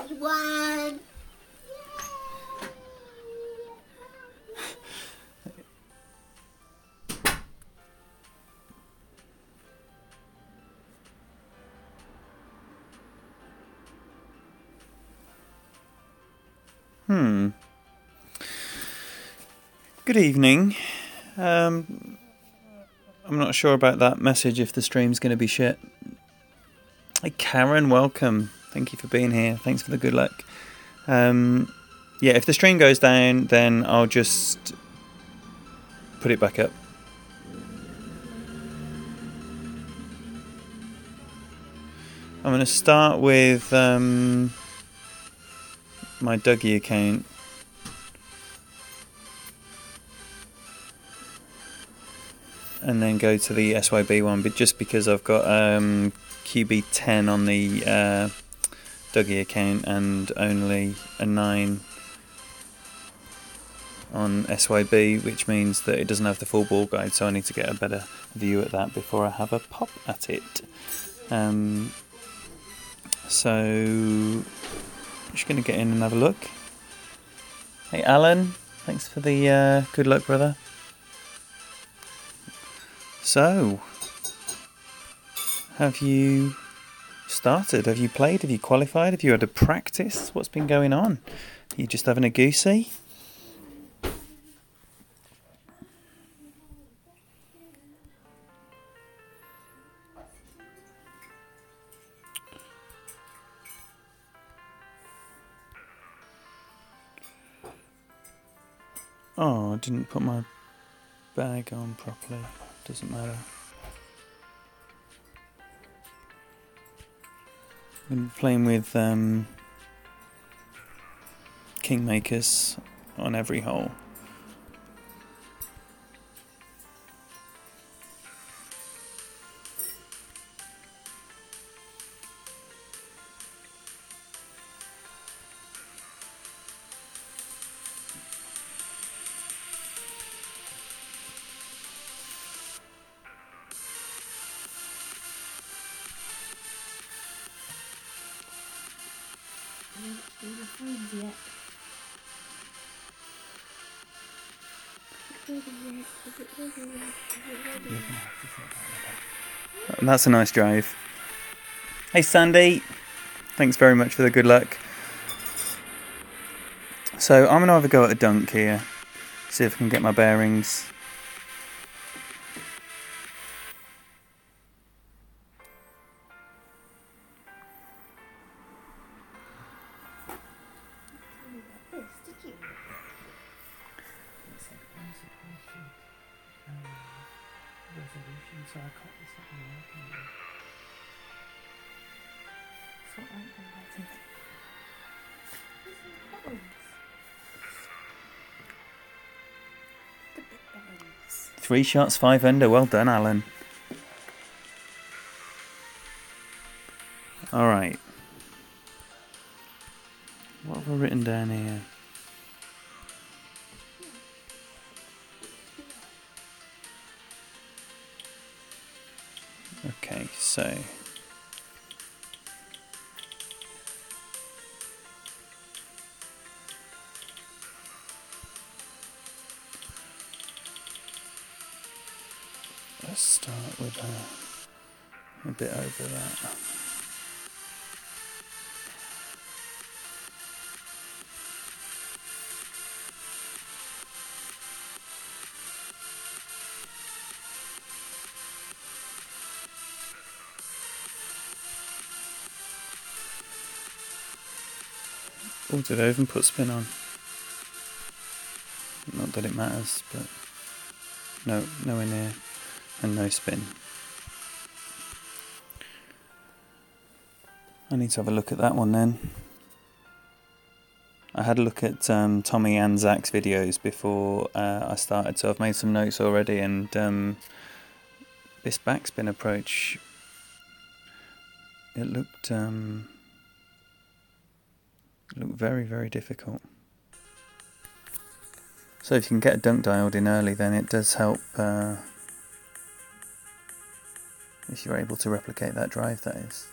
got one. Good evening. I'm not sure about that message if the stream's going to be shit. Hey Karen, welcome. Thank you for being here. Thanks for the good luck. Yeah, if the stream goes down, then I'll just put it back up. I'm going to start with my Dougie account. And then go to the SYB one, but just because I've got QB10 on the Dougie account and only a 9 on SYB, which means that it doesn't have the full ball guide, so I need to get a better view at that before I have a pop at it. So I'm just going to get in and have a look. Hey Alan, thanks for the good luck, brother. So, have you started? Have you played? Have you qualified? Have you had a practice? What's been going on? Are you just having a goosey? Oh, I didn't put my bag on properly. Doesn't matter. I've been playing with Kingmakers on every hole. And that's a nice drive. Hey Sandy, thanks very much for the good luck. So I'm going to have a go at a dunk here, see if I can get my bearings. Three shots, 5 under. Well done, Alan. All right. What have I written down here? Okay, so let's start with a bit over that. Oh, did I even put spin on? Not that it matters, but no, nowhere near, and no spin. I need to have a look at that one then. I had a look at Tommy and Zach's videos before I started, so I've made some notes already, and this backspin approach, it looked very, very difficult. So if you can get a dunk dialed in early, then it does help if you're able to replicate that drive, that is.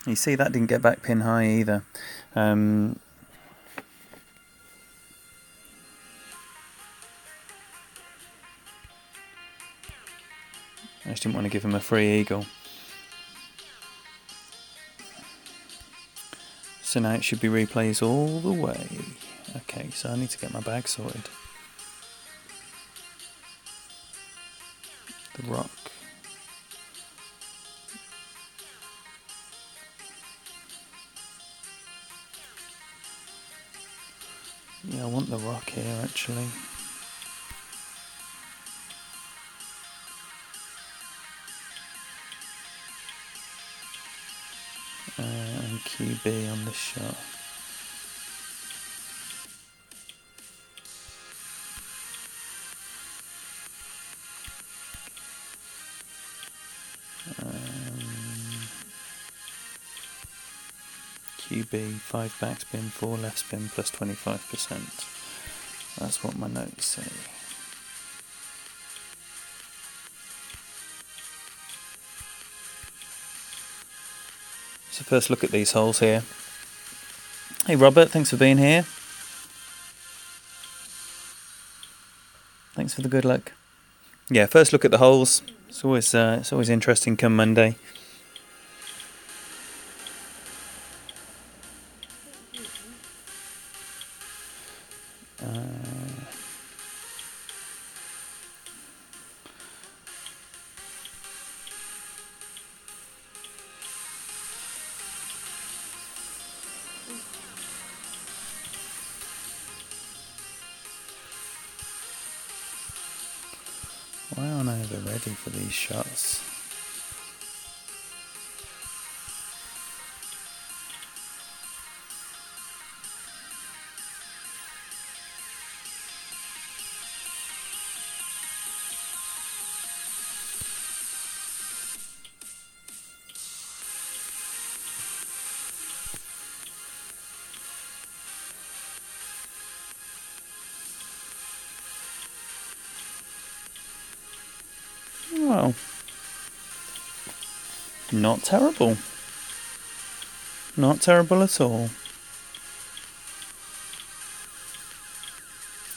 You see, that didn't get back pin high either. I just didn't want to give him a free eagle. So now it should be replays all the way. Okay, so I need to get my bag sorted. The rock. Yeah, I want the rock here actually. And QB on this shot. QB, 5 backspin, 4 left spin plus 25%. That's what my notes say. So first look at these holes here. Hey Robert, thanks for being here. Thanks for the good luck. Yeah, first look at the holes. It's always interesting come Monday. Why aren't I ever ready for these shots? Well, not terrible. Not terrible at all.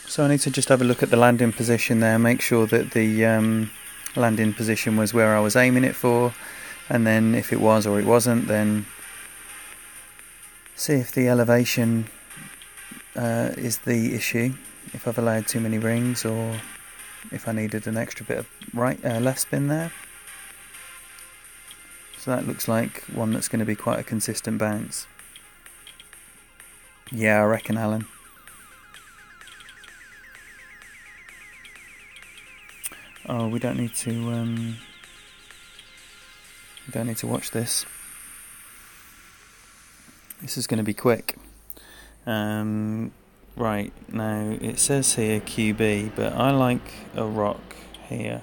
So I need to just have a look at the landing position there, make sure that the landing position was where I was aiming it for, and then if it was or it wasn't, then see if the elevation is the issue, if I've allowed too many rings or if I needed an extra bit of left spin there. So that looks like one that's going to be quite a consistent bounce. Yeah, I reckon, Alan. Oh, we don't need to watch this. This is going to be quick. Right, now it says here QB, but I like a rock here.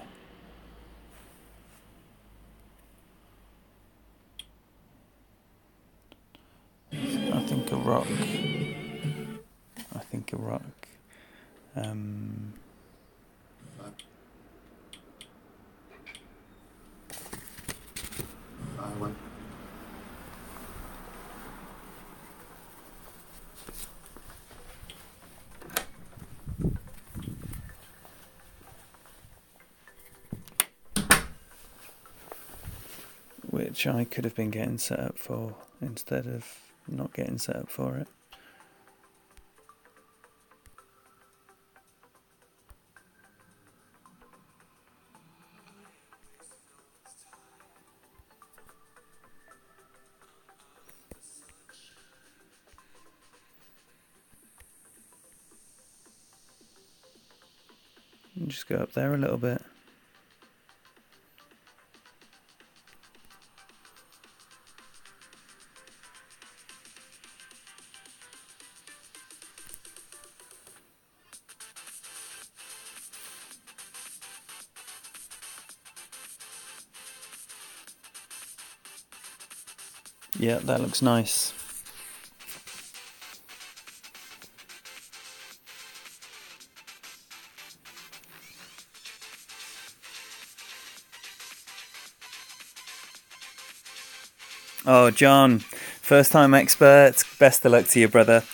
I think a rock. Which I could have been getting set up for instead of not getting set up for it. Just go up there a little bit. Yeah, that looks nice. Oh, John, first time expert. Best of luck to you, brother.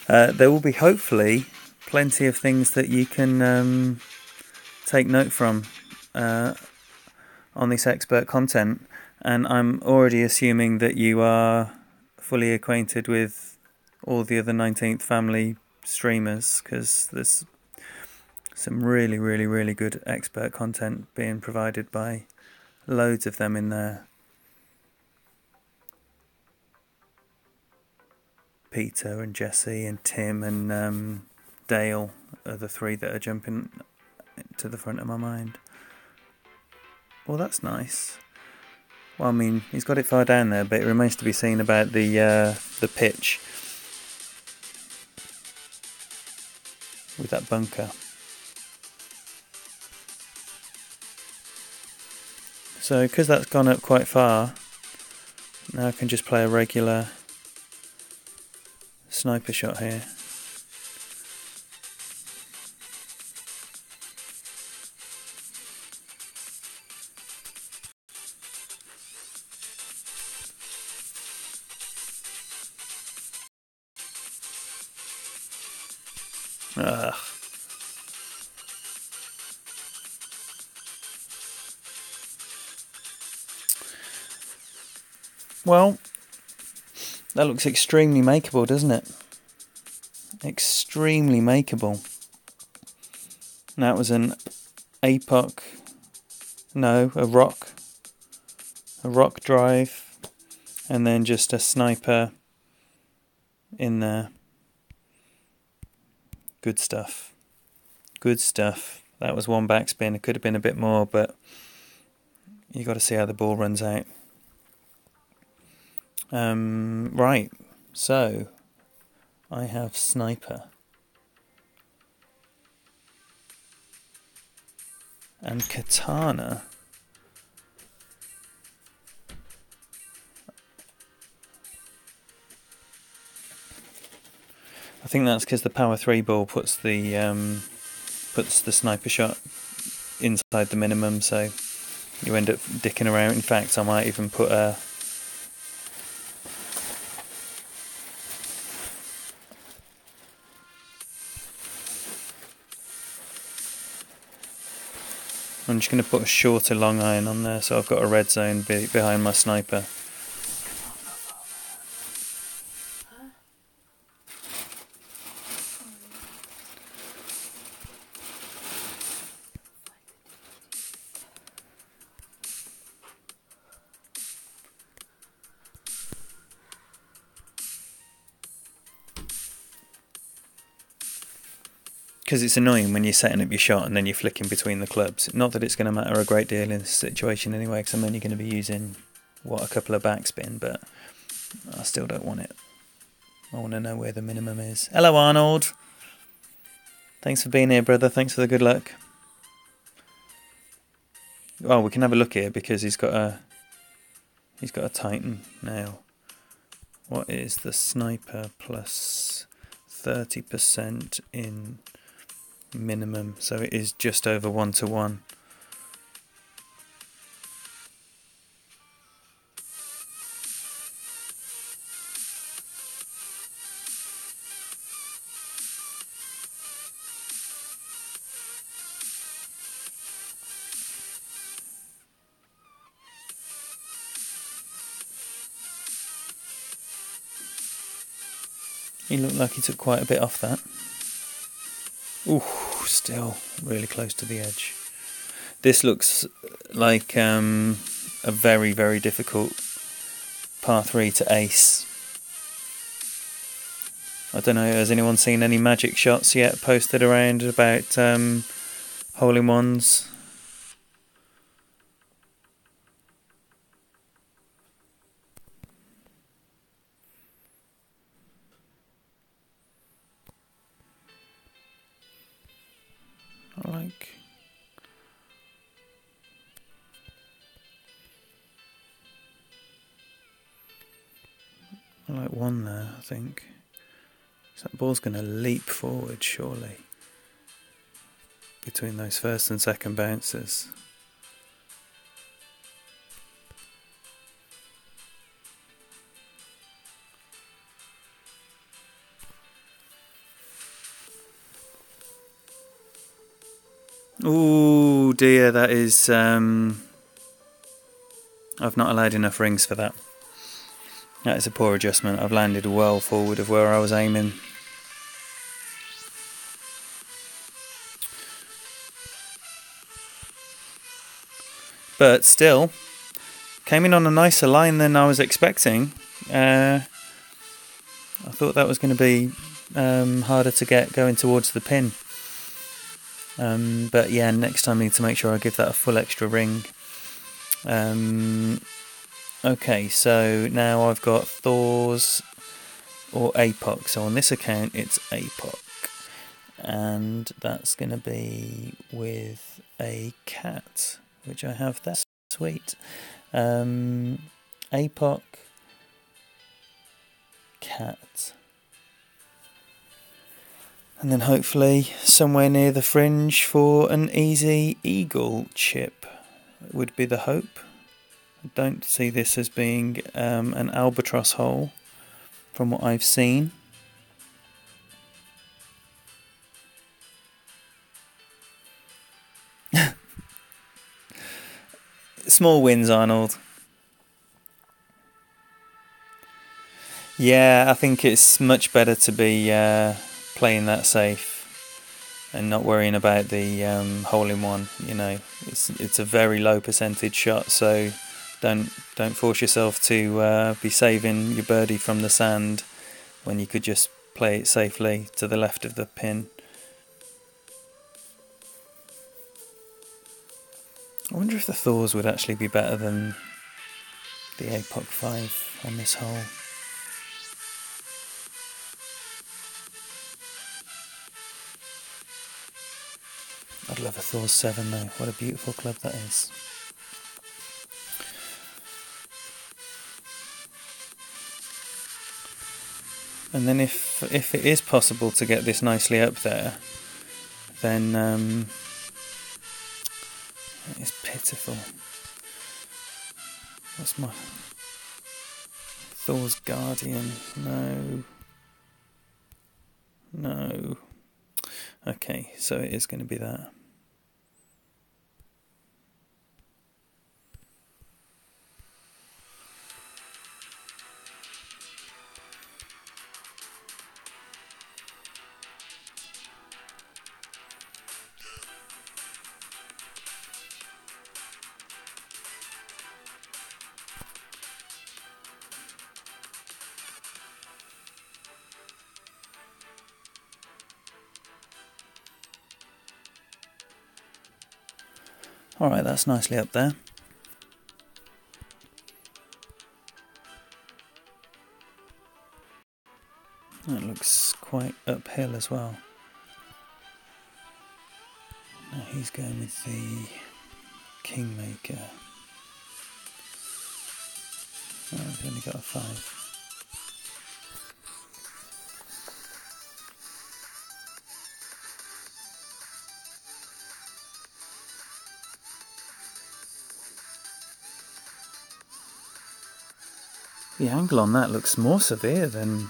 There will be hopefully plenty of things that you can take note from on this expert content, and I'm already assuming that you are fully acquainted with all the other 19th family streamers, because there's some really, really, really good expert content being provided by loads of them in there. Peter and Jesse and Tim and Dale are the three that are jumping to the front of my mind. Well, that's nice. Well, I mean, he's got it far down there, but it remains to be seen about the pitch with that bunker. So, because that's gone up quite far, now I can just play a regular sniper shot here. Ugh. Well, that looks extremely makeable, doesn't it? Extremely makeable. That was an APOC, no, a rock drive, and then just a sniper in there. Good stuff. Good stuff. That was one backspin. It could have been a bit more, but you got to see how the ball runs out. Right. So I have sniper and katana. I think that's because the power 3 ball puts the sniper shot inside the minimum, so you end up dicking around. In fact, I might even put a I'm just going to put a shorter long iron on there, so I've got a red zone behind my sniper. Because it's annoying when you're setting up your shot and then you're flicking between the clubs. Not that it's going to matter a great deal in this situation anyway, because I'm only going to be using, a couple of backspin, but I still don't want it. I want to know where the minimum is. Hello, Arnold. Thanks for being here, brother. Thanks for the good luck. Oh, we can have a look here, because he's got a Titan now. What is the sniper plus 30% in minimum? So it is just over 1-to-1. He looked like he took quite a bit off that. Ooh, still really close to the edge. This looks like a very, very difficult par 3 to ace. I don't know, has anyone seen any magic shots yet posted around about hole-in-ones? I like one there, I think. So that ball's going to leap forward, surely, between those first and second bounces. Oh dear, that is... I've not allowed enough rings for that. That is a poor adjustment. I've landed well forward of where I was aiming. But still, came in on a nicer line than I was expecting. I thought that was going to be harder to get going towards the pin. But yeah, next time I need to make sure I give that a full extra ring. Okay, so now I've got Thor's or APOC. So on this account, it's APOC. And that's going to be with a cat, which I have there. Sweet. APOC, cat. And then hopefully somewhere near the fringe for an easy eagle chip would be the hope. I don't see this as being an albatross hole from what I've seen. Small wins, Arnold. Yeah, I think it's much better to be playing that safe and not worrying about the hole-in-one. You know, it's a very low percentage shot, so don't force yourself to be saving your birdie from the sand when you could just play it safely to the left of the pin. I wonder if the Thors would actually be better than the APOC 5 on this hole. I'd love a Thors 7 though. What a beautiful club that is. And then if it is possible to get this nicely up there, then it's pitiful. What's my Thor's Guardian? No. Okay, so it is going to be that. Alright, that's nicely up there. That looks quite uphill as well. Now he's going with the Kingmaker. Oh, he's only got a 5. The angle on that looks more severe than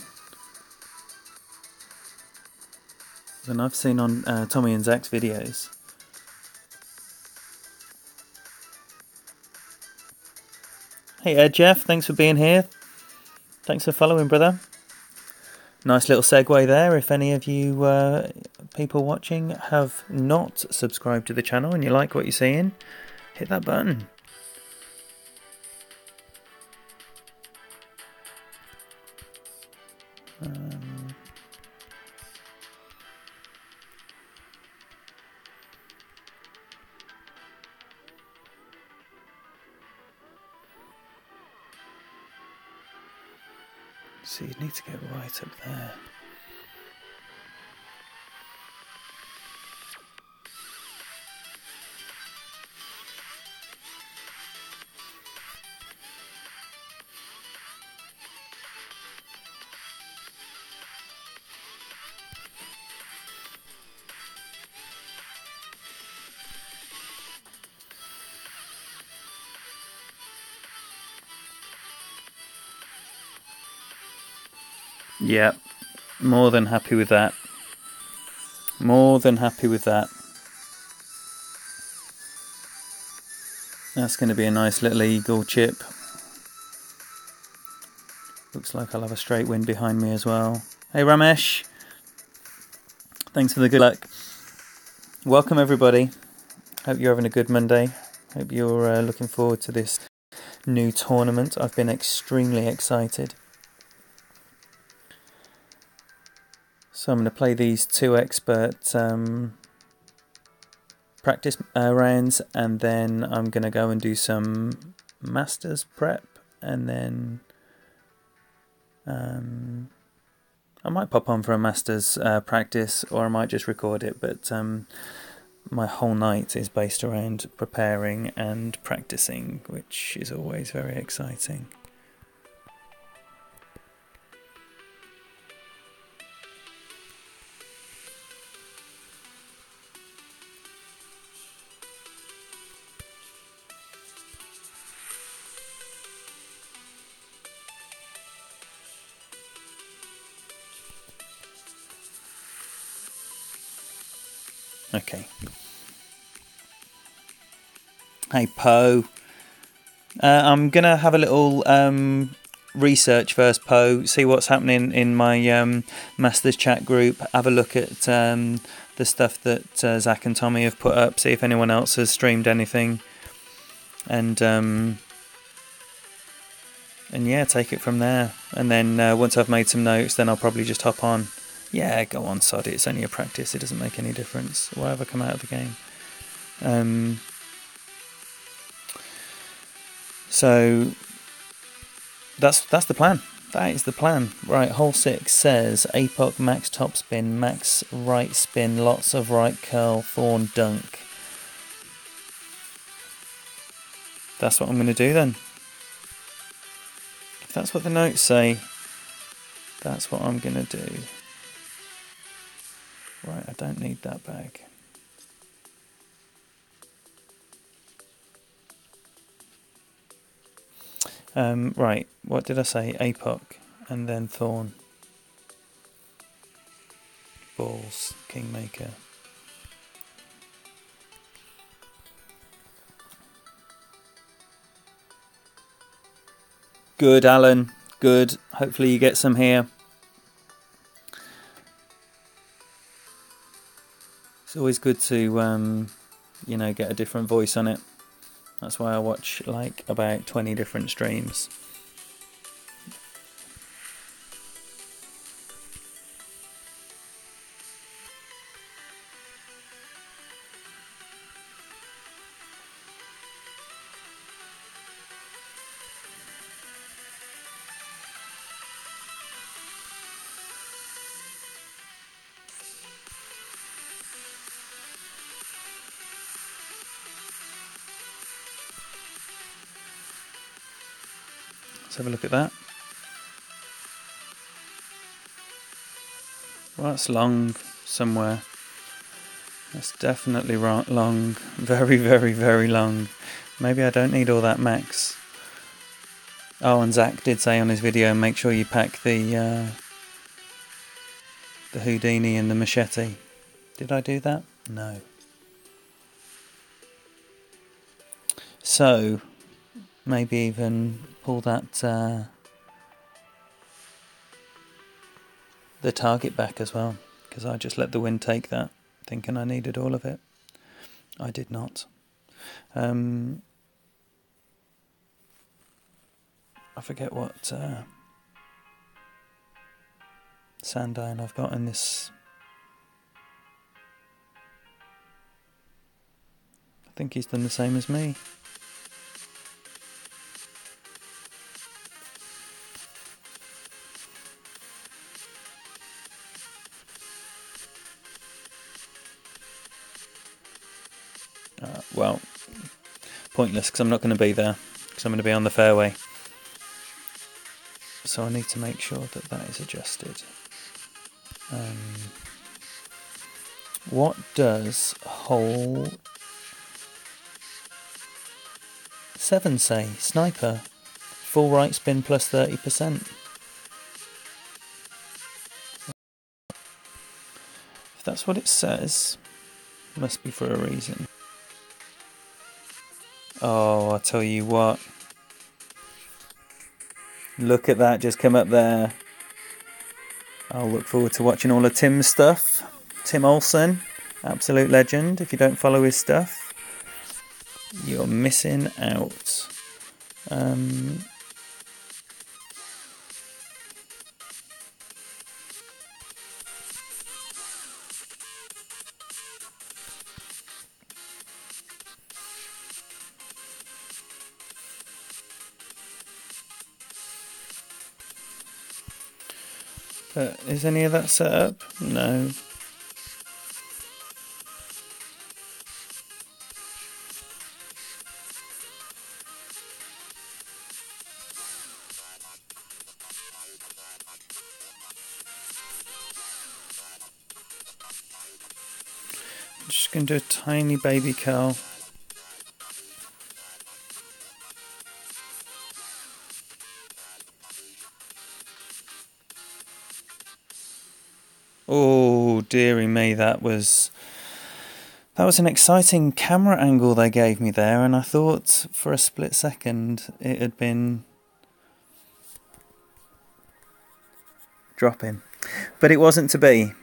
I've seen on Tommy and Zach's videos. Hey Jeff, thanks for being here. Thanks for following, brother. Nice little segue there. If any of you people watching have not subscribed to the channel and you like what you're seeing, hit that button. So you need to get right up there. Yeah, more than happy with that. More than happy with that. That's going to be a nice little eagle chip. Looks like I'll have a straight wind behind me as well. Hey Ramesh, thanks for the good luck. Welcome everybody. Hope you're having a good Monday. Hope you're looking forward to this new tournament. I've been extremely excited. So I'm going to play these 2 expert practice rounds, and then I'm going to go and do some masters prep, and then I might pop on for a masters practice, or I might just record it, but my whole night is based around preparing and practicing, which is always very exciting. Okay. Hey Poe. I'm going to have a little research first, Poe, see what's happening in my Masters chat group, have a look at the stuff that Zach and Tommy have put up, see if anyone else has streamed anything, and yeah, take it from there. And then once I've made some notes, then I'll probably just hop on. Yeah, go on, sod it, it's only a practice, it doesn't make any difference, whatever come out of the game. So that's the plan. That is the plan. Right, hole 6 says APOC max top spin, max right spin, lots of right curl, thorn dunk. That's what I'm going to do then. If that's what the notes say, that's what I'm going to do. Right, I don't need that bag. Right, what did I say? APOC and then thorn. Balls, kingmaker. Good, Alan. Good. Hopefully you get some here. It's always good to, you know, get a different voice on it. That's why I watch like about 20 different streams. Let's have a look at that. Well, that's long somewhere. That's definitely long. Very, very, very long. Maybe I don't need all that max. Oh, and Zach did say on his video, make sure you pack the Houdini and the machete. Did I do that? No. So, maybe even pull that the target back as well, because I just let the wind take that, thinking I needed all of it. I did not. I forget what Sandyne I've got in this. I think he's done the same as me. Well, pointless, because I'm not going to be there, because I'm going to be on the fairway. So I need to make sure that that is adjusted. What does hole 7 say? Sniper. Full right spin plus 30%. If that's what it says, must be for a reason. Oh, I'll tell you what. Look at that, just come up there. I'll look forward to watching all of Tim's stuff. Tim Olsen, absolute legend. If you don't follow his stuff, you're missing out. But is any of that set up? No. I'm just going to do a tiny baby curl. Oh, dearie me, that was an exciting camera angle they gave me there, and I thought for a split second it had been dropping. But it wasn't to be.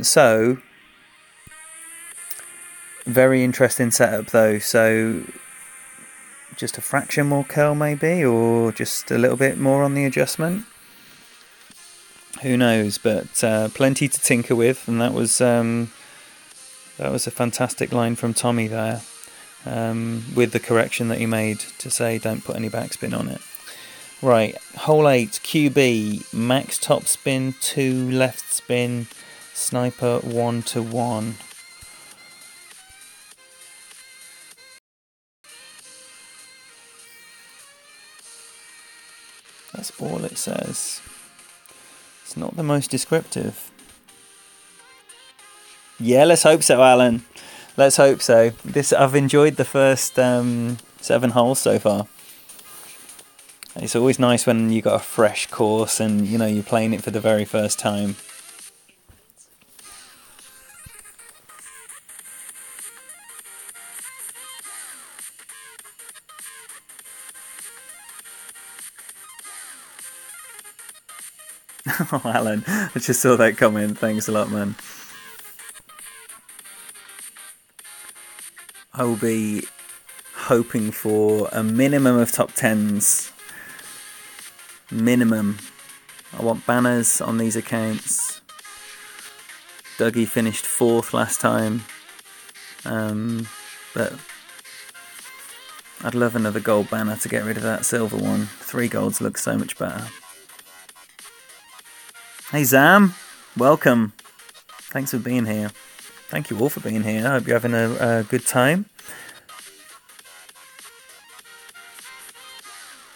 So, very interesting setup though. So, just a fraction more curl maybe, or just a little bit more on the adjustment. Who knows? But plenty to tinker with, and that was a fantastic line from Tommy there, with the correction that he made to say don't put any backspin on it. Right, hole 8, QB, max top spin, 2 left spin, sniper 1 to 1. That's all it says. It's not the most descriptive. Yeah, let's hope so, Alan. Let's hope so. I've enjoyed the first 7 holes so far. It's always nice when you got a fresh course and you're playing it for the very first time. Oh, Alan, I just saw that comment. Thanks a lot, man. I will be hoping for a minimum of top 10s. Minimum. I want banners on these accounts. Dougie finished 4th last time. But I'd love another gold banner to get rid of that silver one. 3 golds looks so much better. Hey Zam, welcome. Thanks for being here. Thank you all for being here. I hope you're having a good time.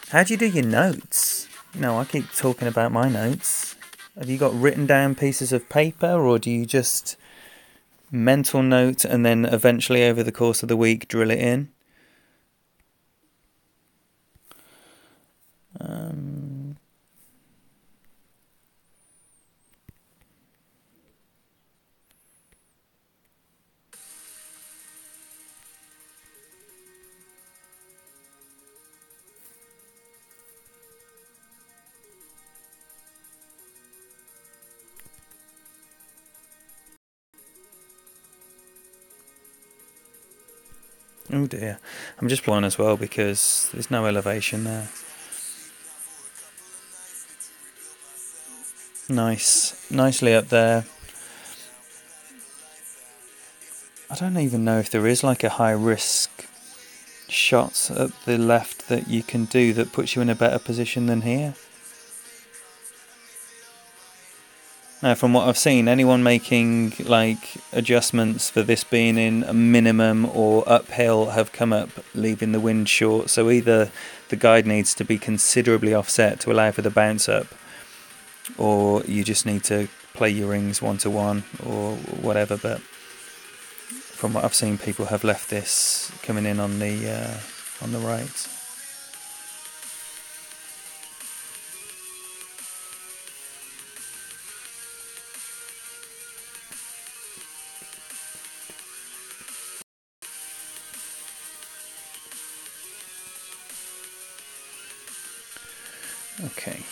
How do you do your notes? I keep talking about my notes. Have you got written down pieces of paper, or do you just mental note and then eventually over the course of the week drill it in? Oh dear. I'm just blind as well because there's no elevation there. Nice. Nicely up there. I don't even know if there is like a high risk shot at the left that you can do that puts you in a better position than here. Now, from what I've seen, anyone making like adjustments for this being in a minimum or uphill have come up leaving the wind short. So either the guide needs to be considerably offset to allow for the bounce up, or you just need to play your rings 1 to 1 or whatever. But from what I've seen, people have left this coming in on the right. Okay.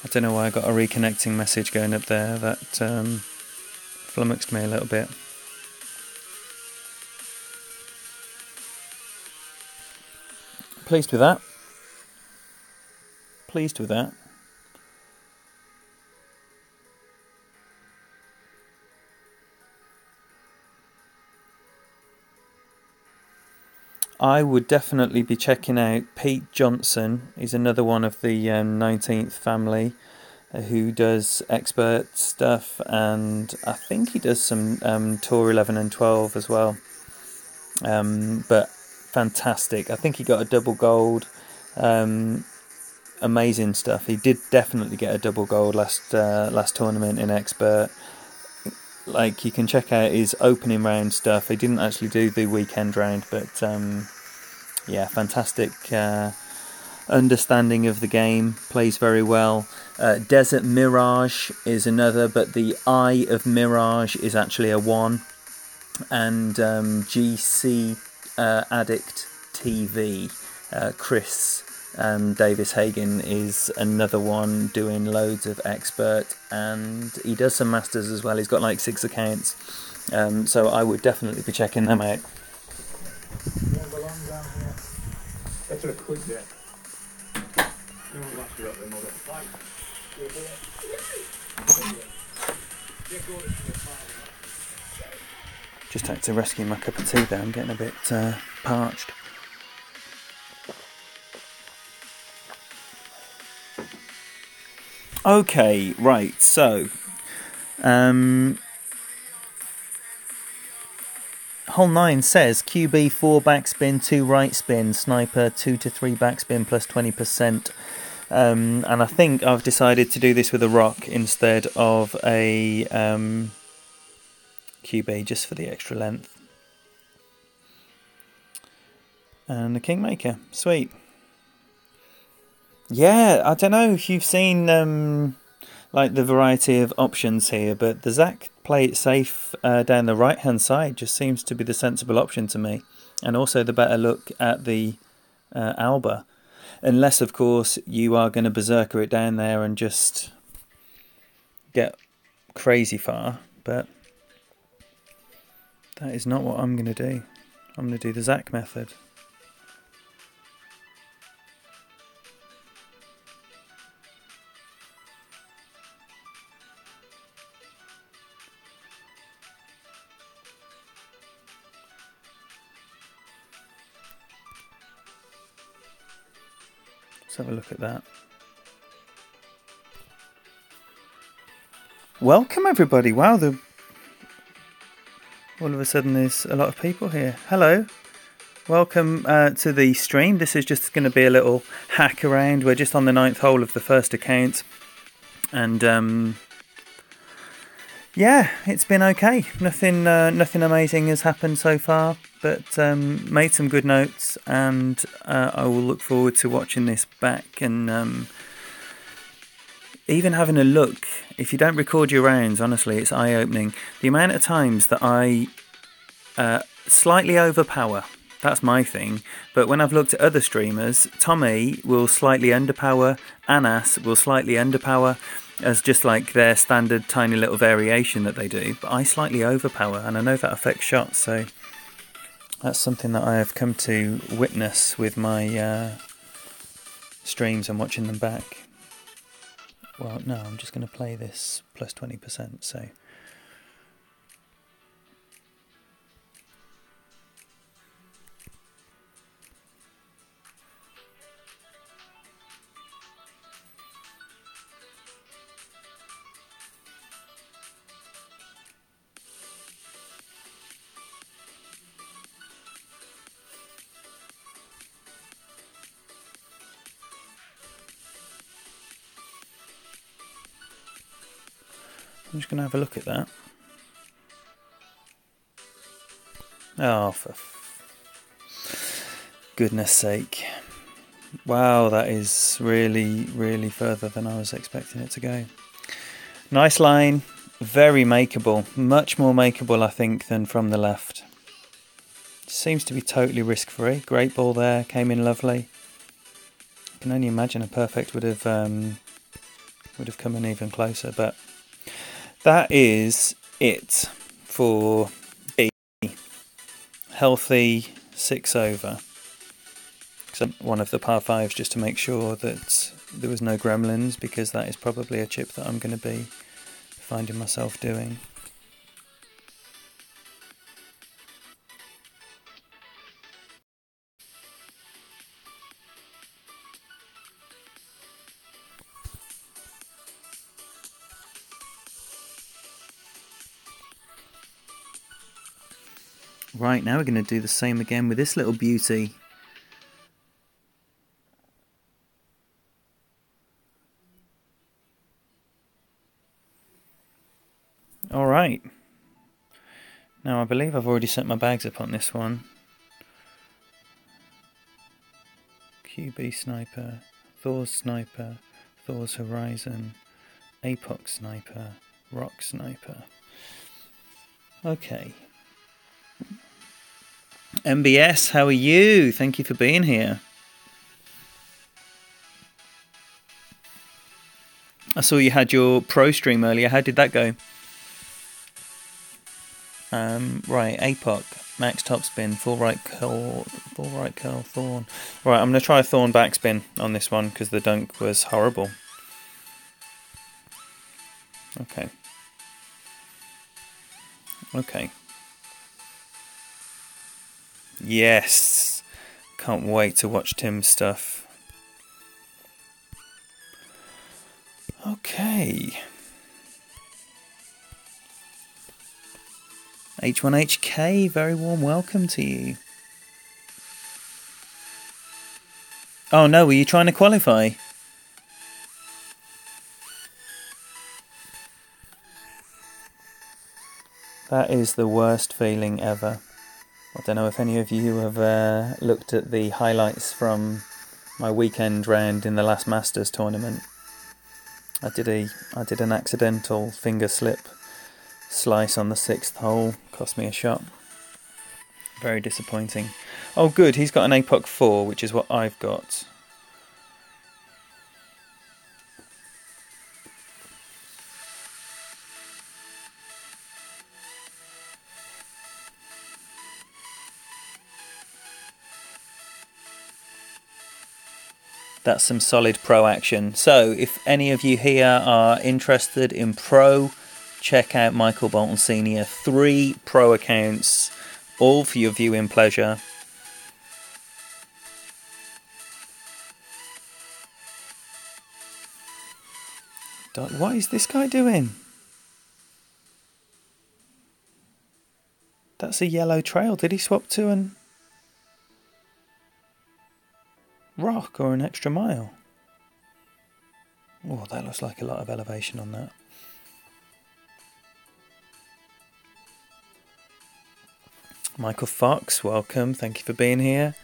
I don't know why I got a reconnecting message going up there. That flummoxed me a little bit. Pleased with that. Pleased with that. I would definitely be checking out Pete Johnson. He's another one of the 19th family who does expert stuff, and I think he does some Tour 11 and 12 as well. But fantastic. I think he got a double gold. Amazing stuff. He did definitely get a double gold last tournament in expert. Like, you can check out his opening round stuff. He didn't actually do the weekend round, but yeah, fantastic understanding of the game. Plays very well. Desert Mirage is another, but the Eye of Mirage is actually a 1. And GC Addict TV, Chris Davis Hagen is another one doing loads of expert, and he does some masters as well. He's got like 6 accounts, so I would definitely be checking them out. Just had to rescue my cup of tea there. I'm getting a bit parched. Okay, right, so Hole 9 says QB 4 backspin, 2 right spin, sniper 2 to 3 backspin plus 20%. And I think I've decided to do this with a rock instead of a QB, just for the extra length. And the Kingmaker, sweet. Yeah, I don't know if you've seen like the variety of options here, but the Zach play it safe down the right hand side just seems to be the sensible option to me, and also the better look at the Alba, unless of course you are going to berserker it down there and just get crazy far, but that is not what I'm going to do. I'm going to do the Zach method. Let's have a look at that. Welcome everybody. Wow, all of a sudden there's a lot of people here. Hello. Welcome to the stream. This is just going to be a little hack around. We're just on the 9th hole of the first account. And yeah, it's been okay. Nothing amazing has happened so far. But made some good notes, and I will look forward to watching this back and even having a look. If you don't record your rounds, honestly, it's eye-opening. The amount of times that I slightly overpower, that's my thing. But when I've looked at other streamers, Tommy will slightly underpower, Anas will slightly underpower, as just like their standard tiny little variation that they do. But I slightly overpower, and I know that affects shots, so that's something that I have come to witness with my streams and watching them back. Well, no, I'm just going to play this plus 20%, so... I'm just going to have a look at that. Oh, for goodness sake. Wow, that is really, really further than I was expecting it to go. Nice line, very makeable. Much more makeable, I think, than from the left. Seems to be totally risk-free. Great ball there, came in lovely. I can only imagine a perfect would have come in even closer, but that is it for B. Healthy 6 over. One of the par 5s just to make sure that there was no gremlins, because that is probably a chip that I'm going to be finding myself doing. Right, now we're going to do the same again with this little beauty. Alright. Now I believe I've already set my bags up on this one. QB Sniper, Thor's Sniper, Thor's Horizon, Apox Sniper, Rock Sniper. Okay. MBS, how are you? Thank you for being here. I saw you had your pro stream earlier. How did that go? Right, Apoc, max topspin, full right curl, Thorn. Right, I'm going to try a Thorn backspin on this one because the dunk was horrible. Okay. Okay. Yes! Can't wait to watch Tim's stuff. Okay. H1HK, very warm welcome to you. Oh no, were you trying to qualify? That is the worst feeling ever. I don't know if any of you have looked at the highlights from my weekend round in the last Masters tournament. I did an accidental finger slip slice on the 6th hole, cost me a shot. Very disappointing. Oh good, he's got an Apoc 4, which is what I've got. That's some solid pro action. So if any of you here are interested in pro, check out Michael Bolton Senior. 3 pro accounts, all for your viewing pleasure. What is this guy doing? That's a yellow trail. Did he swap to an rock or an extra mile? Oh, that looks like a lot of elevation on that. Michael Fox, welcome. Thank you for being here.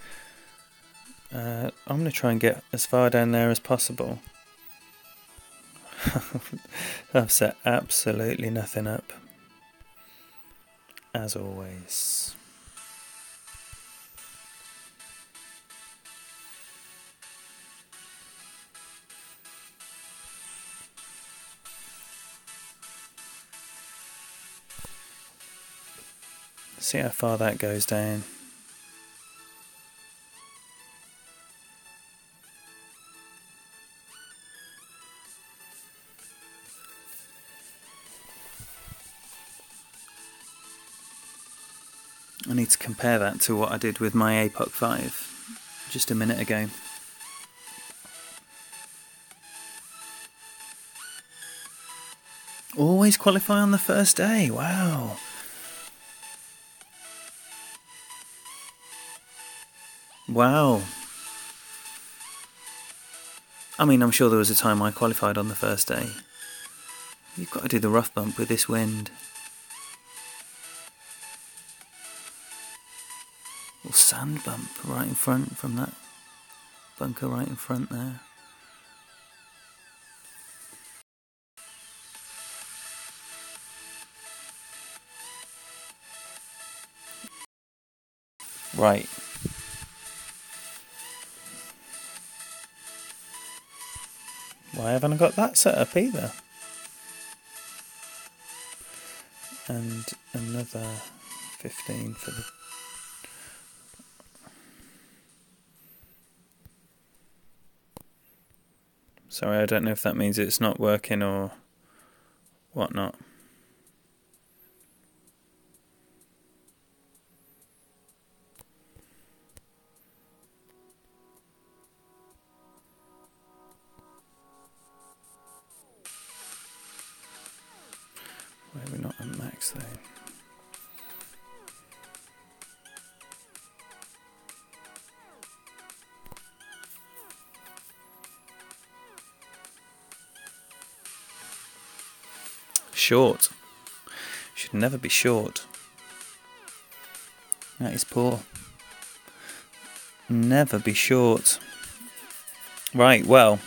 I'm going to try and get as far down there as possible. I've set absolutely nothing up, as always. See how far that goes down. I need to compare that to what I did with my Apoc 5 just a minute ago. Always qualify on the first day, wow. Wow. I mean, I'm sure there was a time I qualified on the first day. You've got to do the rough bump with this wind. Or sand bump right in front from that bunker right in front there. Right. Why haven't I got that set up either? And another 15 for the... Sorry, I don't know if that means it's not working or whatnot. Why are we not at max though? Short. Should never be short. That is poor. Never be short. Right, well,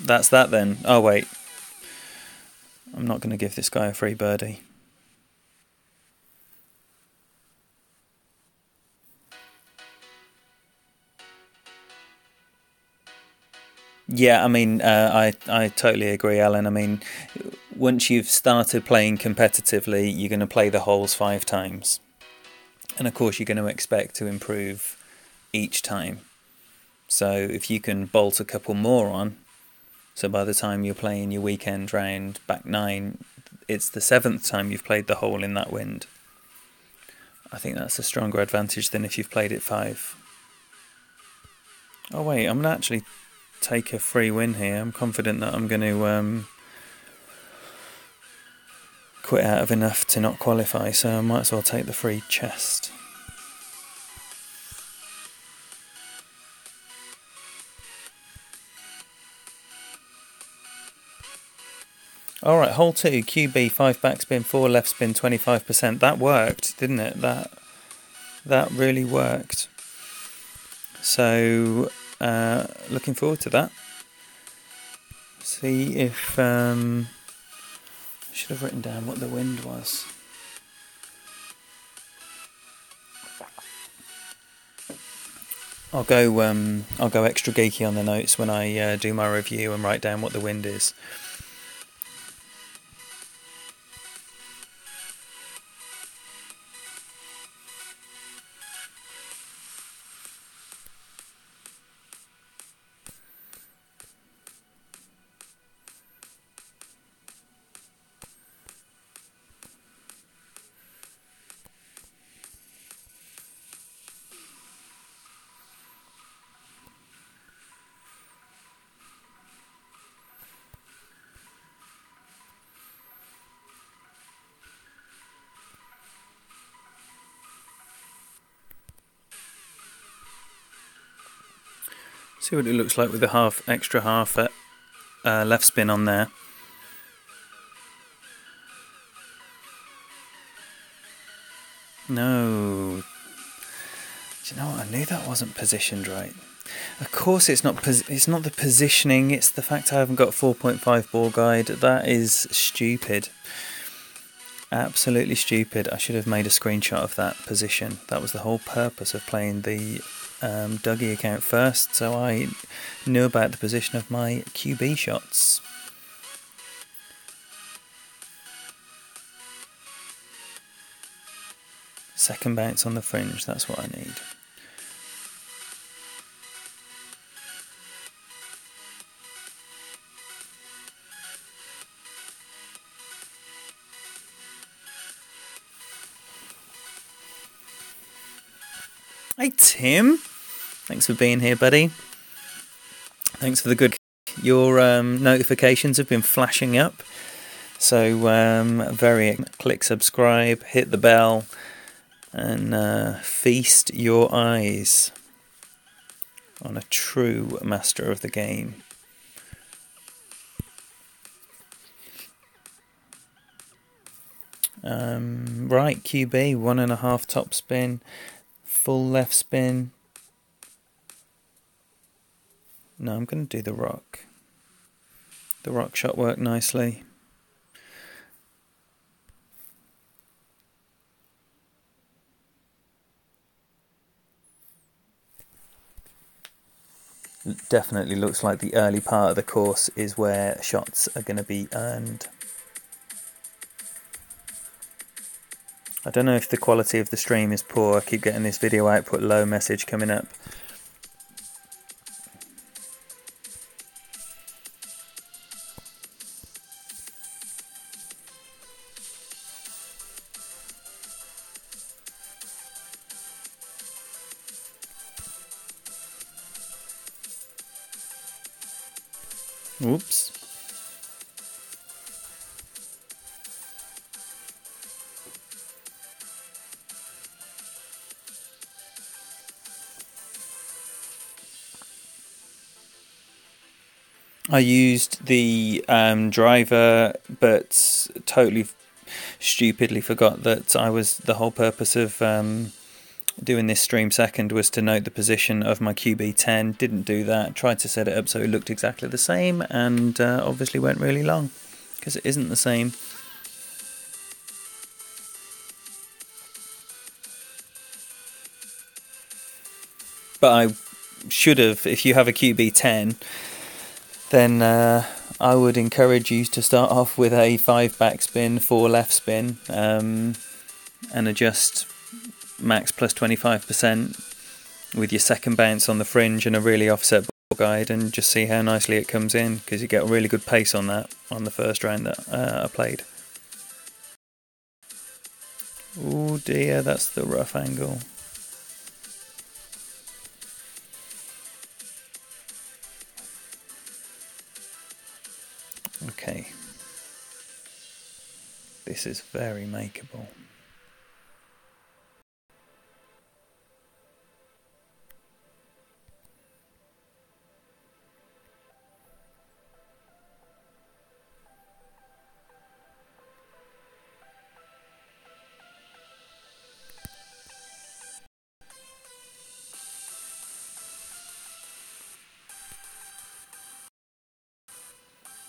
that's that then. Oh wait. I'm not going to give this guy a free birdie. Yeah, I mean, I totally agree, Alan. I mean, once you've started playing competitively, you're going to play the holes 5 times. And of course, you're going to expect to improve each time. So if you can bolt a couple more on, so by the time you're playing your weekend round back 9, it's the 7th time you've played the hole in that wind. I think that's a stronger advantage than if you've played it 5. Oh wait, I'm going to actually take a free win here. I'm confident that I'm going to quit out of enough to not qualify, so I might as well take the free chest. Alright, hole 2, QB, 5 backspin, 4 left spin, 25%. That worked, didn't it? That really worked. So, looking forward to that. See if... I should have written down what the wind was. I'll go extra geeky on the notes when I do my review and write down what the wind is. See what it looks like with the extra half at left spin on there. No. Do you know what? I knew that wasn't positioned right. Of course it's not the positioning, it's the fact I haven't got 4.5 ball guide. That is stupid. Absolutely stupid. I should have made a screenshot of that position. That was the whole purpose of playing the Dougie account first, so I knew about the position of my QB shots. Second bounce on the fringe, that's what I need. Hey Tim, thanks for being here, buddy. Thanks for the good. Your notifications have been flashing up, so click subscribe, hit the bell, and feast your eyes on a true master of the game. Right, QB, 1.5 top spin, full left spin. No, I'm going to do the rock. The rock shot worked nicely. Definitely looks like the early part of the course is where shots are going to be earned. I don't know if the quality of the stream is poor. I keep getting this video output low message coming up. Whoops. I used the driver, but totally stupidly forgot that the whole purpose of doing this stream second was to note the position of my QB10. Didn't do that. Tried to set it up so it looked exactly the same, and obviously went really long because it isn't the same. But I should have, if you have a QB10, then I would encourage you to start off with a 5 backspin, 4 left spin, and adjust max plus 25% with your second bounce on the fringe and a really offset ball guide, and just see how nicely it comes in, because you get a really good pace on that on the first round that I played. Oh dear, that's the rough angle. Okay, this is very makeable.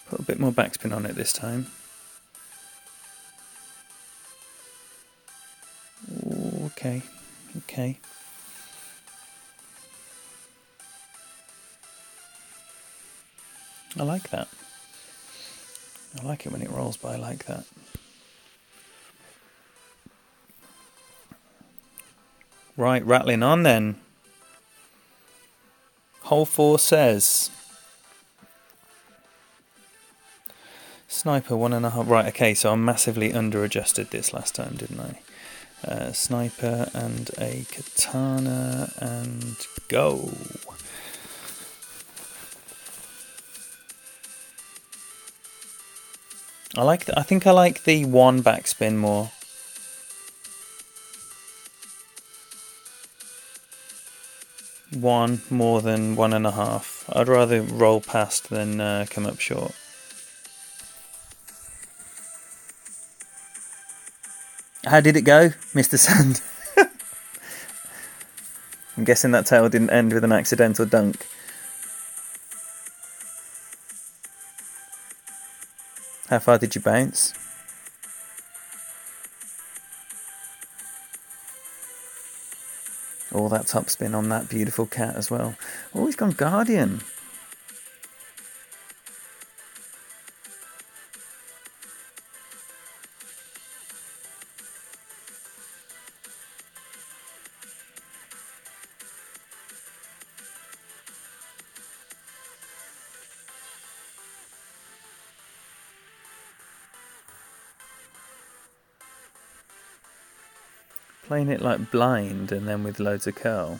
Put a bit more backspin on it this time. Ooh, okay, okay. I like that. I like it when it rolls by like that. Right, rattling on then. Hole 4 says Sniper 1.5. Right, okay, so I massively under adjusted this last time, didn't I? Sniper and a katana and go. I think I like the 1 backspin more. One more than 1.5. I'd rather roll past than come up short. How did it go, Mr. Sand? I'm guessing that tail didn't end with an accidental dunk. How far did you bounce? Oh, that top spin on that beautiful cat as well. Oh, he's gone Guardian. Playing it like blind and then with loads of curl.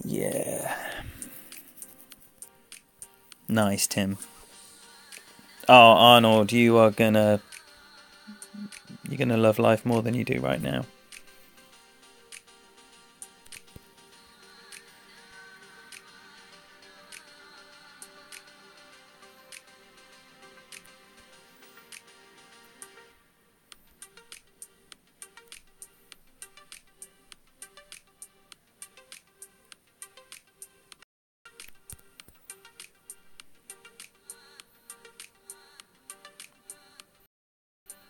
Yeah. Nice, Tim. Oh, Arnold, you're gonna love life more than you do right now.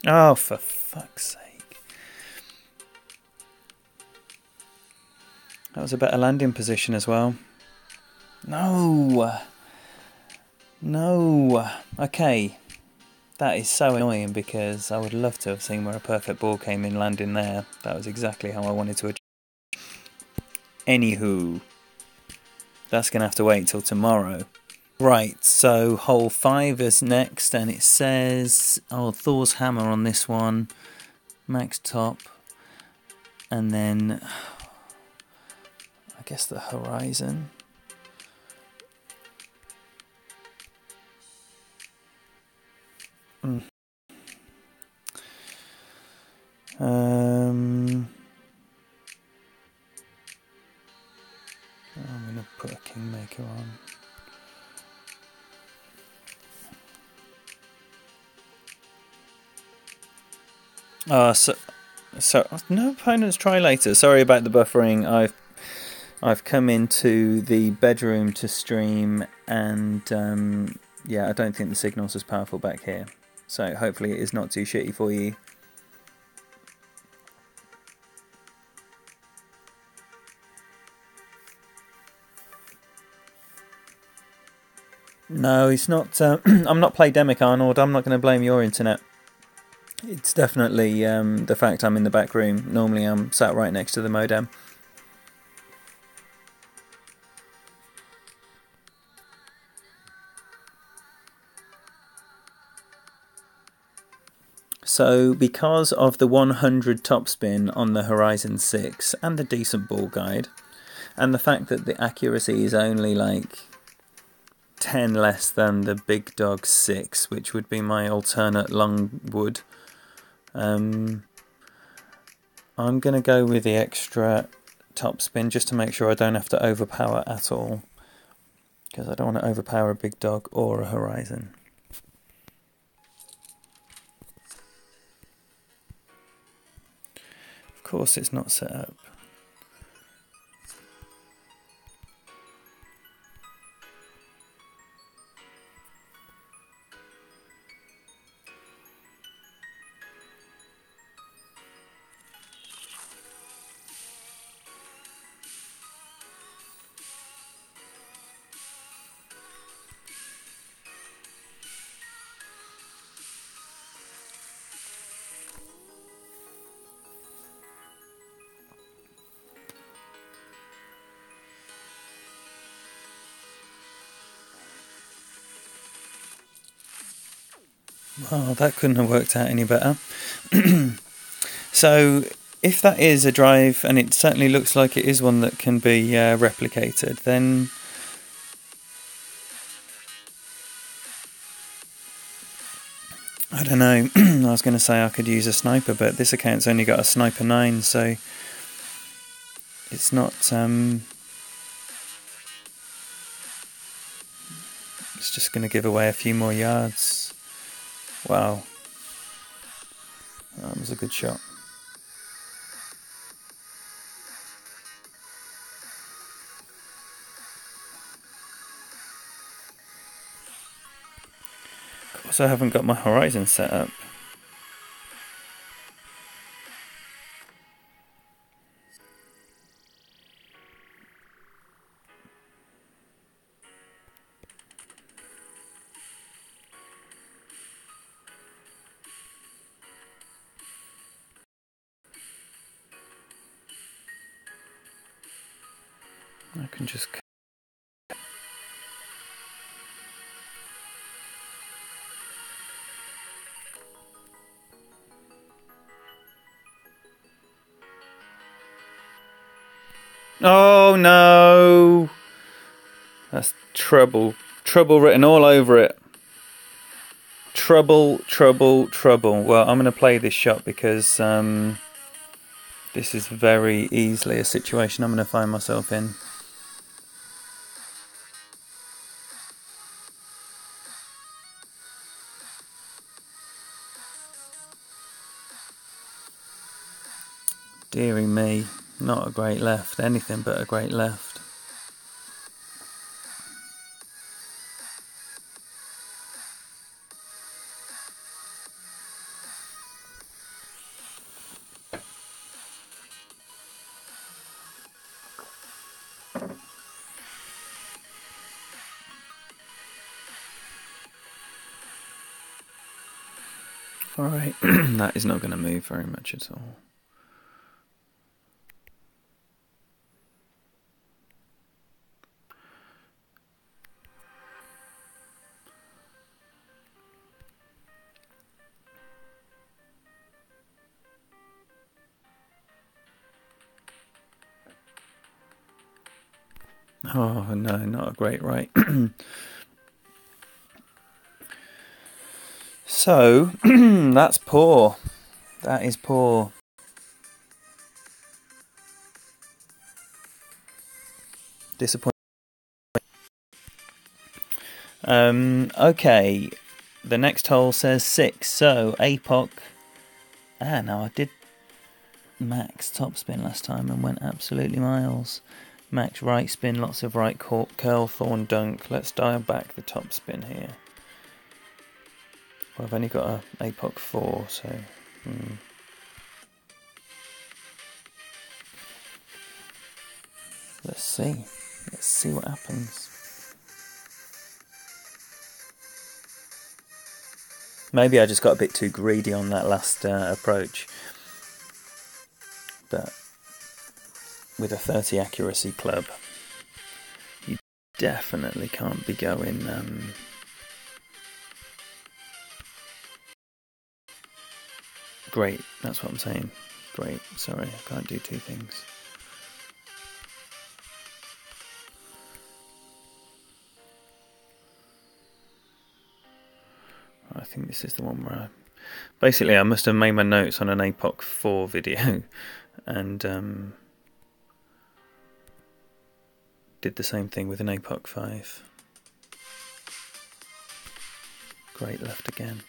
Oh, for fuck's sake. That was a better landing position as well. No. No. Okay. That is so annoying because I would love to have seen where a perfect ball came in landing there. That was exactly how I wanted to achieve. Anywho, that's going to have to wait till tomorrow. Right, so hole 5 is next, and it says, Thor's hammer on this one, max top, and then, I guess the horizon. I'm going to put a Kingmaker on. So no opponents try later. Sorry about the buffering. I've come into the bedroom to stream, and yeah, I don't think the signal's as powerful back here. So hopefully it is not too shitty for you. No, it's not. I'm not Playdemic, Arnold. I'm not going to blame your internet. It's definitely the fact I'm in the back room. Normally I'm sat right next to the modem. So because of the 100 topspin on the Horizon 6 and the decent ball guide, and the fact that the accuracy is only like 10 less than the Big Dog 6, which would be my alternate Longwood, I'm going to go with the extra topspin just to make sure I don't have to overpower at all, because I don't want to overpower a Big Dog or a Horizon. Of course it's not set up. Well, that couldn't have worked out any better. So, if that is a drive, and it certainly looks like it is one that can be replicated, then I don't know. I was going to say I could use a sniper, but this account's only got a sniper 9, so it's not. It's just going to give away a few more yards. Wow. That was a good shot. Of course, I haven't got my Horizon set up. I can just. Oh no! That's trouble. Trouble written all over it. Trouble, trouble, trouble. Well, I'm going to play this shot because this is very easily a situation I'm going to find myself in. Deary me, not a great left. Anything but a great left. Alright, that is not going to move very much at all. Oh no, not a great right. So, that's poor. That is poor. Disappointing. Okay. The next hole says 6. So, APOC. No, I did max topspin last time and went absolutely miles. Max right spin, lots of right curl, thorn, dunk. Let's dial back the topspin here. Well, I've only got a APOC 4, so... Let's see. Let's see what happens. Maybe I just got a bit too greedy on that last approach. But with a 30 accuracy club, you definitely can't be going... Great, that's what I'm saying. Great, sorry, I can't do two things. I think this is the one where basically I must have made my notes on an APOC 4 video and did the same thing with an APOC 5. Great, left again.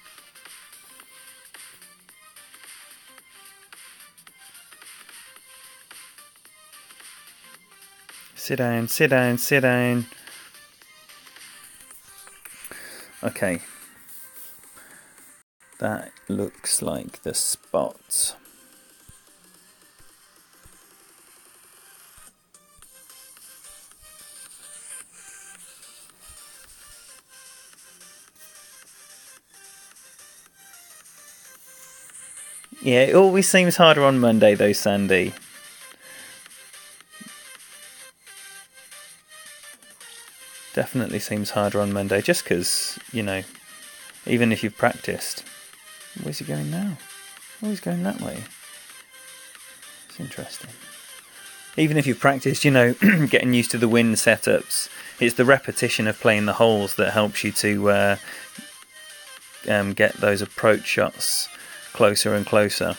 Sit down, sit down, sit down. Okay. That looks like the spot. Yeah, it always seems harder on Monday though, Sandy. Definitely seems harder on Monday, just because, you know, even if you've practiced. Where's he going now? Oh, he's going that way. It's interesting. Even if you've practiced, you know, getting used to the wind setups, it's the repetition of playing the holes that helps you to get those approach shots closer and closer.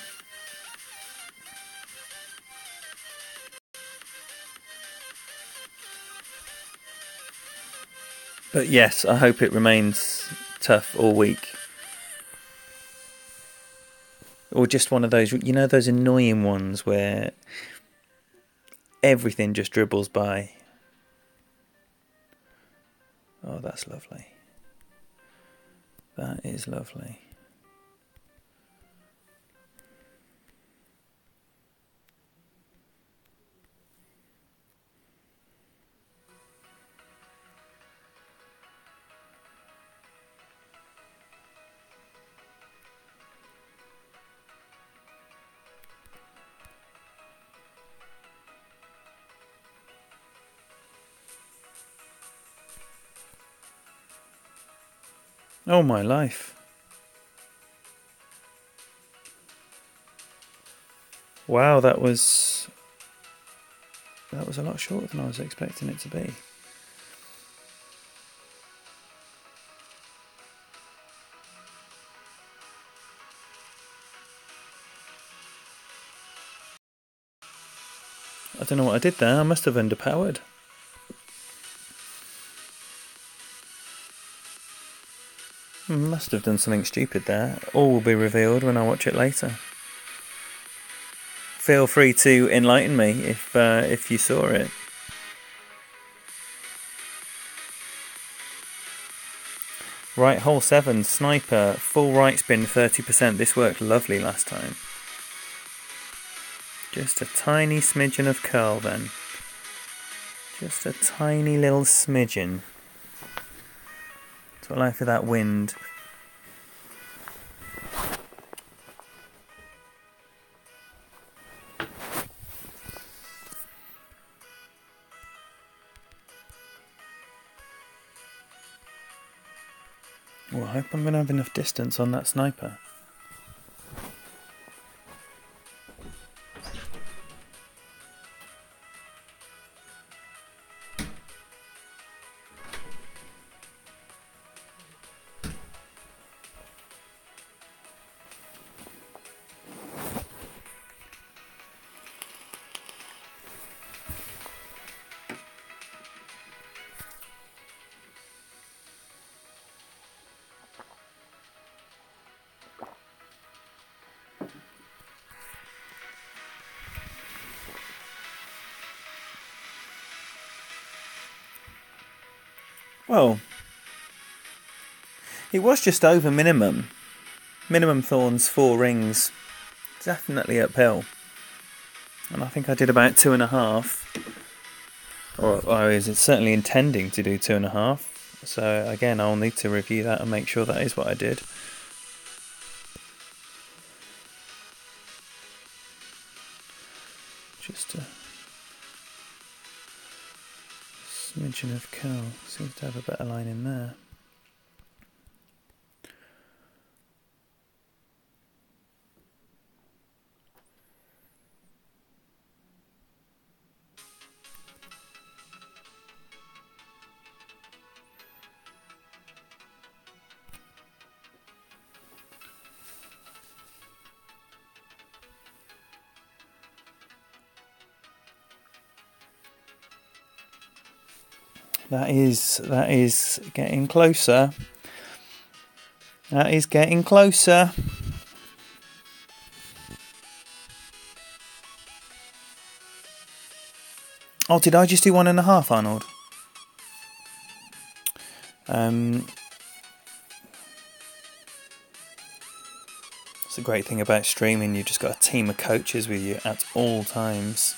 But yes, I hope it remains tough all week. Or just one of those, you know, those annoying ones where everything just dribbles by. Oh, that's lovely. That is lovely. Oh my life. Wow, that was a lot shorter than I was expecting it to be. I don't know what I did there. I must have underpowered. Must have done something stupid there. All will be revealed when I watch it later. Feel free to enlighten me if you saw it. Right, hole 7, sniper, full right spin, 30%. This worked lovely last time. Just a tiny smidgen of curl then. Just a tiny little smidgen. So I like for that wind. Well, I hope I'm going to have enough distance on that sniper. Well, it was just over minimum. Minimum thorns, 4 rings. Definitely uphill. And I think I did about 2.5. Or I was certainly intending to do 2.5. So again, I'll need to review that and make sure that is what I did. Just a smidgen of curl. Seems to have a better line in there. That is getting closer. That is getting closer. Oh, did I just do 1.5, Arnold? It's the great thing about streaming. You've just got a team of coaches with you at all times.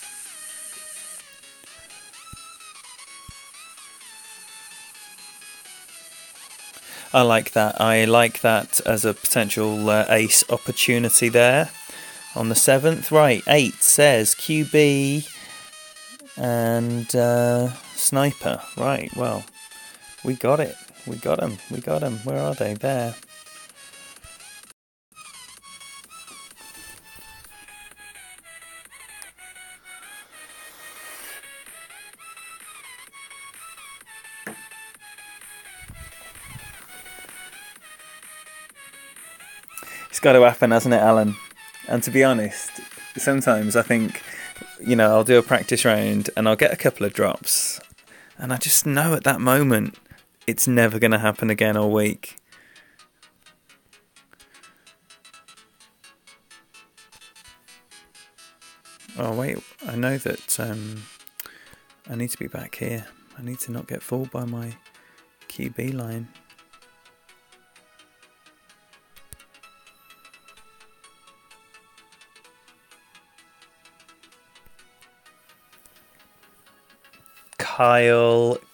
I like that. I like that as a potential ace opportunity there on the 7th. Right, 8 says QB and sniper. Right, well, we got it. We got them. We got them. Where are they? There. It's got to happen, hasn't it, Alan? And to be honest, sometimes I think, I'll do a practice round and I'll get a couple of drops. And I just know at that moment it's never going to happen again all week. Oh, wait. I know that I need to be back here. I need to not get fooled by my QB line.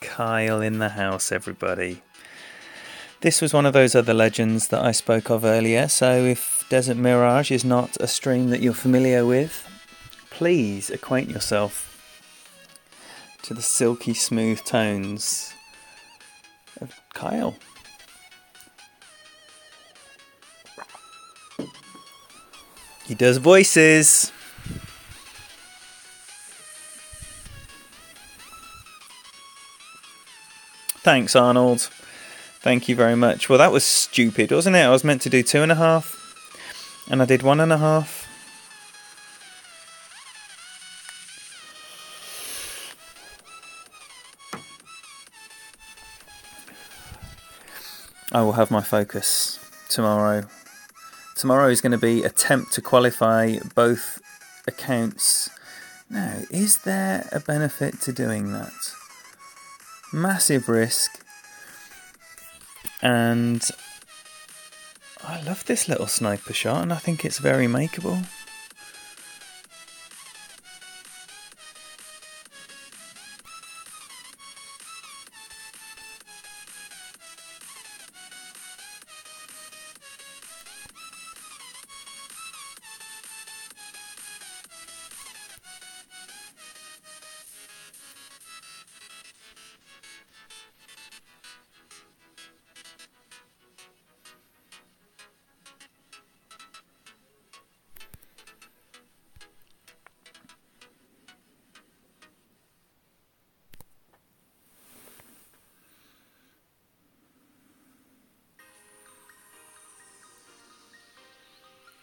Kyle in the house, everybody. This was one of those other legends that I spoke of earlier, so if Desert Mirage is not a stream that you're familiar with, please acquaint yourself to the silky smooth tones of Kyle. He does voices. Thanks, Arnold. Thank you very much. Well, that was stupid, wasn't it? I was meant to do 2.5, and I did 1.5. I will have my focus tomorrow. Tomorrow is going to be attempt to qualify both accounts. Now, is there a benefit to doing that? Massive risk. And I love this little sniper shot, and I think it's very makeable.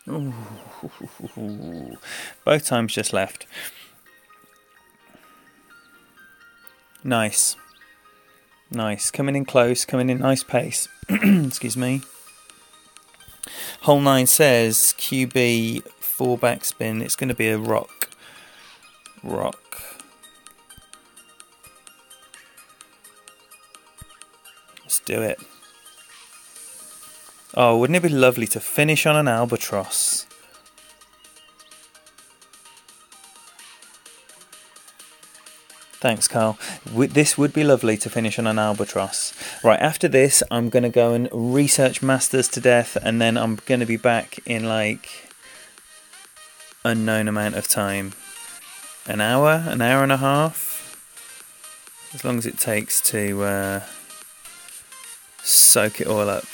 Ooh. Both times just left. Nice. Nice. Coming in close, coming in nice pace. Excuse me. Hole 9 says QB 4 backspin. It's going to be a rock. Rock. Let's do it. Oh, wouldn't it be lovely to finish on an albatross? Thanks, Carl. This would be lovely to finish on an albatross. Right, after this, I'm going to go and research Masters to death, and then I'm going to be back in, like, unknown amount of time. An hour and a half? As long as it takes to soak it all up.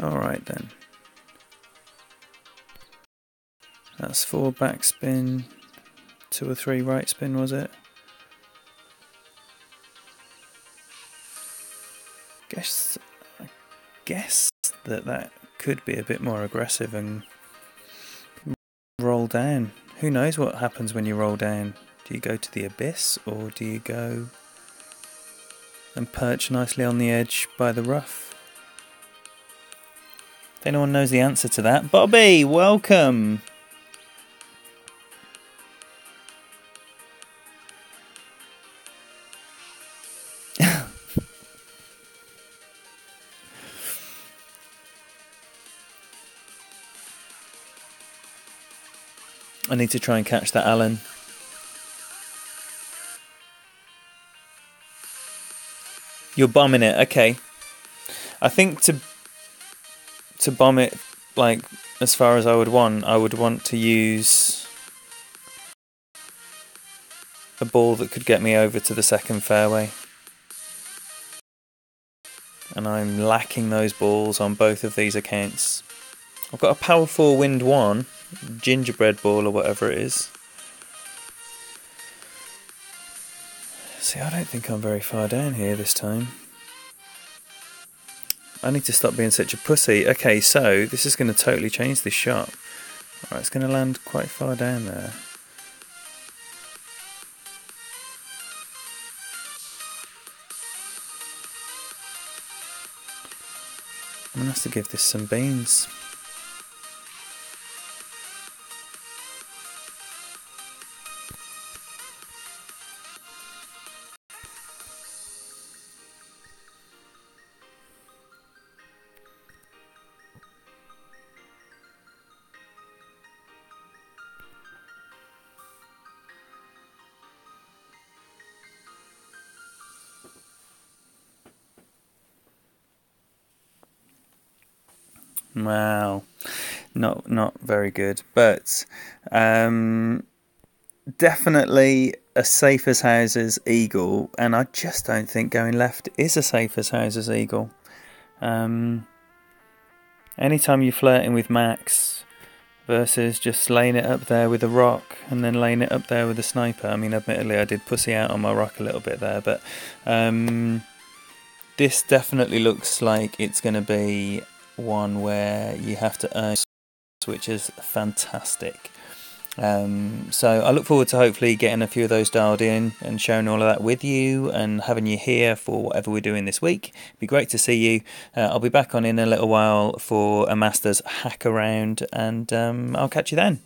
Alright then. That's 4 backspin, 2 or 3 right spin, was it? I guess that could be a bit more aggressive and roll down. Who knows what happens when you roll down? Do you go to the abyss, or do you go and perch nicely on the edge by the rough? If anyone knows the answer to that, Bobby, welcome! I need to try and catch that Alan. You're bombing it, okay. I think to bomb it, like, as far as I would want to use a ball that could get me over to the second fairway. And I'm lacking those balls on both of these accounts. I've got a Power 4 Wind 1, gingerbread ball or whatever it is. See, I don't think I'm very far down here this time. I need to stop being such a pussy. Okay, so this is going to totally change this shot. Alright, it's going to land quite far down there. I'm going to have to give this some beans. Wow, not very good, but definitely a safe as houses eagle, and I just don't think going left is a safe as houses eagle. Anytime you're flirting with max versus just laying it up there with a rock and then laying it up there with a sniper. I mean, admittedly, I did pussy out on my rock a little bit there, but this definitely looks like it's going to be one where you have to earn, which is fantastic. So I look forward to hopefully getting a few of those dialed in and sharing all of that with you and having you here for whatever we're doing this week. It'd be great to see you. I'll be back on in a little while for a Masters hack around, and I'll catch you then.